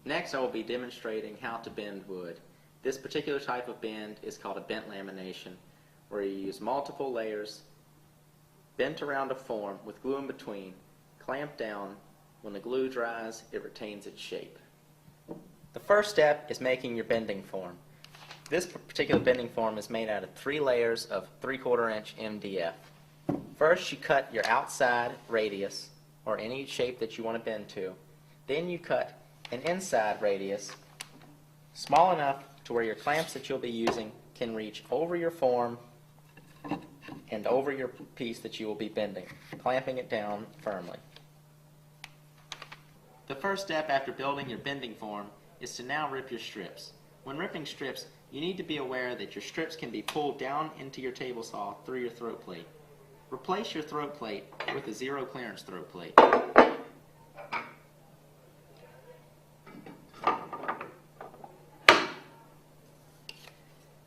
Next, I will be demonstrating how to bend wood. This particular type of bend is called a bent lamination, where you use multiple layers bent around a form with glue in between, clamp down. When the glue dries, it retains its shape. The first step is making your bending form. This particular bending form is made out of 3 layers of 3/4 inch MDF. First, you cut your outside radius, or any shape that you want to bend to. Then you cut an inside radius small enough to where your clamps that you'll be using can reach over your form and over your piece that you will be bending, clamping it down firmly. The first step after building your bending form is to now rip your strips. When ripping strips, you need to be aware that your strips can be pulled down into your table saw through your throat plate. Replace your throat plate with a zero clearance throat plate.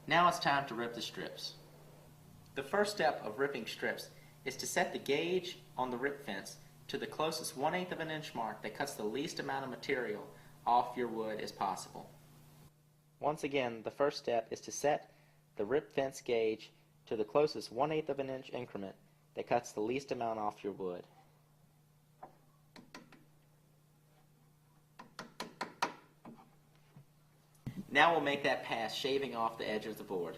Now it's time to rip the strips. The first step of ripping strips is to set the gauge on the rip fence to the closest 1/8 of an inch mark that cuts the least amount of material off your wood as possible. Once again, the first step is to set the rip fence gauge to the closest 1/8 of an inch increment that cuts the least amount off your wood. Now we'll make that pass shaving off the edge of the board.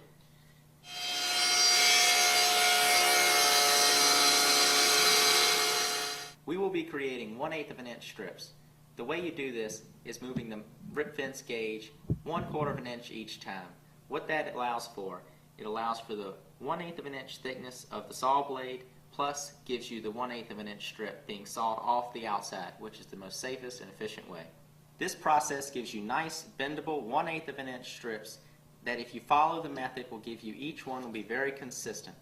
We will be creating 1/8 of an inch strips. The way you do this is moving the rip fence gauge 1/4 of an inch each time. What that allows for, it allows for the 1/8 of an inch thickness of the saw blade, plus gives you the 1/8 of an inch strip being sawed off the outside, which is the most safest and efficient way. This process gives you nice, bendable 1/8 of an inch strips that, if you follow the method, will give you each one will be very consistent.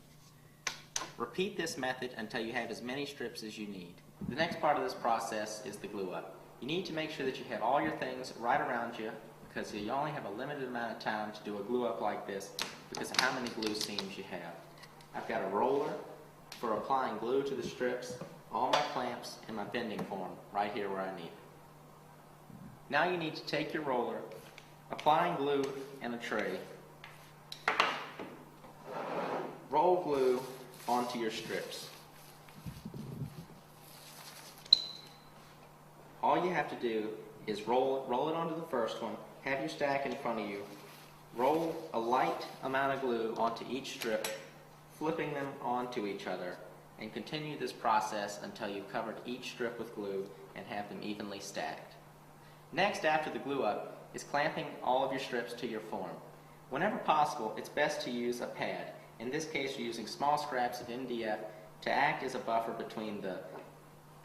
Repeat this method until you have as many strips as you need. The next part of this process is the glue up. You need to make sure that you have all your things right around you, because you only have a limited amount of time to do a glue up like this because of how many glue seams you have. I've got a roller for applying glue to the strips, all my clamps, and my bending form right here where I need it. Now you need to take your roller, applying glue in a tray, roll glue onto your strips. All you have to do is roll it onto the first one, have your stack in front of you, roll a light amount of glue onto each strip, flipping them onto each other, and continue this process until you've covered each strip with glue and have them evenly stacked. Next, after the glue up, is clamping all of your strips to your form. Whenever possible, it's best to use a pad. In this case, you're using small scraps of MDF to act as a buffer between the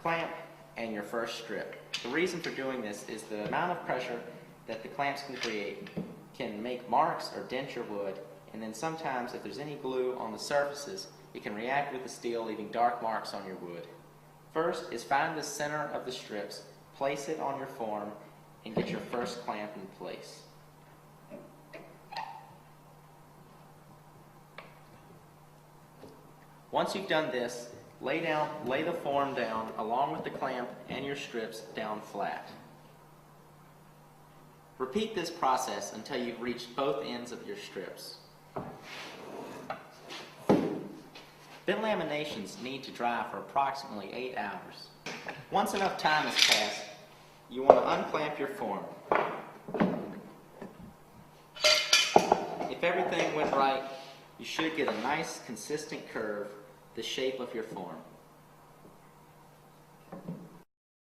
clamp and your first strip. The reason for doing this is the amount of pressure that the clamps can create can make marks or dent your wood, and then sometimes if there's any glue on the surfaces, it can react with the steel, leaving dark marks on your wood. First is find the center of the strips, place it on your form, and get your first clamp in place. Once you've done this, lay the form down along with the clamp and your strips down flat. Repeat this process until you've reached both ends of your strips. Bent laminations need to dry for approximately 8 hours. Once enough time has passed, you want to unclamp your form. If everything went right, you should get a nice consistent curve, the shape of your form.